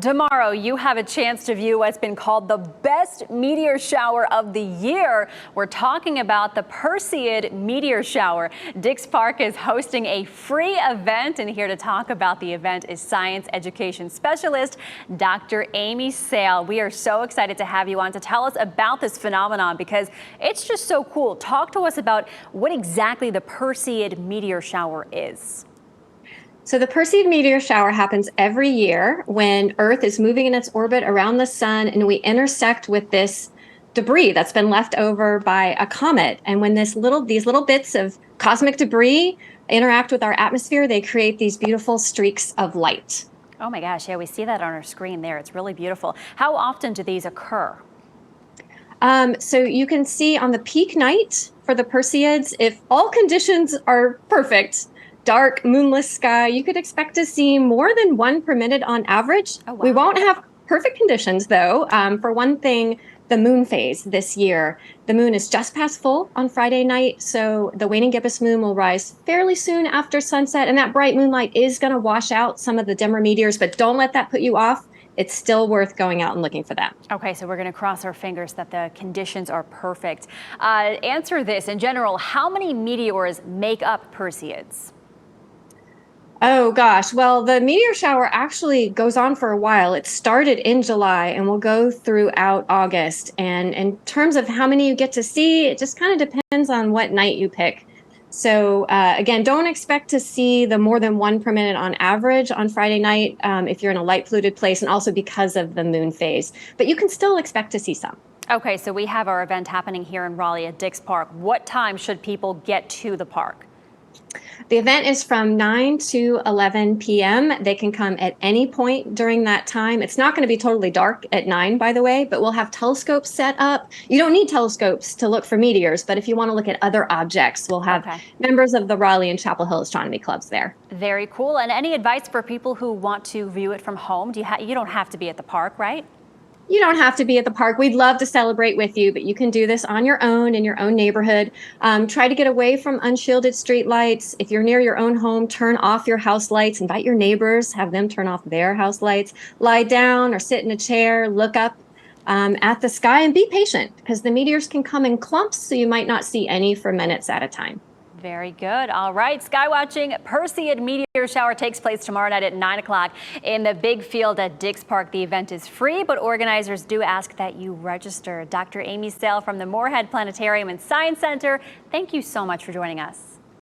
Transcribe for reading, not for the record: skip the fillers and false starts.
Tomorrow, you have a chance to view what's been called the best meteor shower of the year. We're talking about the Perseid meteor shower. Dix Park is hosting a free event, and here to talk about the event is science education specialist Dr. Amy Sale. We are so excited to have you on to tell us about this phenomenon because it's just so cool. Talk to us about what exactly the Perseid meteor shower is. So the Perseid meteor shower happens every year when Earth is moving in its orbit around the sun and we intersect with this debris that's been left over by a comet. And when these little bits of cosmic debris interact with our atmosphere, they create these beautiful streaks of light. Oh my gosh, yeah, we see that on our screen there. It's really beautiful. How often do these occur? So you can see on the peak night for the Perseids, if all conditions are perfect, dark, moonless sky, you could expect to see more than one per minute on average. Oh, wow. We won't have perfect conditions, though. For one thing, the moon phase this year, the moon is just past full on Friday night, so the waning gibbous moon will rise fairly soon after sunset, and that bright moonlight is going to wash out some of the dimmer meteors, but don't let that put you off. It's still worth going out and looking for that. Okay, so we're going to cross our fingers that the conditions are perfect. Answer this, in general, how many meteors make up Perseids? Oh gosh, well, the meteor shower actually goes on for a while. It started in July and will go throughout August. And in terms of how many you get to see, it just kind of depends on what night you pick. So again, don't expect to see the more than one per minute on average on Friday night if you're in a light polluted place, and also because of the moon phase. But you can still expect to see some. Okay, so we have our event happening here in Raleigh at Dix Park. What time should people get to the park? The event is from 9 to 11 p.m. They can come at any point during that time. It's not going to be totally dark at 9, by the way, but we'll have telescopes set up. You don't need telescopes to look for meteors, but if you want to look at other objects, we'll have members of the Raleigh and Chapel Hill astronomy clubs there. Very cool. And any advice for people who want to view it from home? You don't have to be at the park, right? You don't have to be at the park. We'd love to celebrate with you, but you can do this on your own in your own neighborhood. Try to get away from unshielded street lights. If you're near your own home, turn off your house lights. Invite your neighbors, have them turn off their house lights. Lie down or sit in a chair, look up at the sky, and be patient because the meteors can come in clumps, so you might not see any for minutes at a time. Very good. All right. Sky watching Perseid meteor shower takes place tomorrow night at 9 o'clock in the big field at Dix Park. The event is free, but organizers do ask that you register. Dr. Amy Sale from the Morehead Planetarium and Science Center, thank you so much for joining us.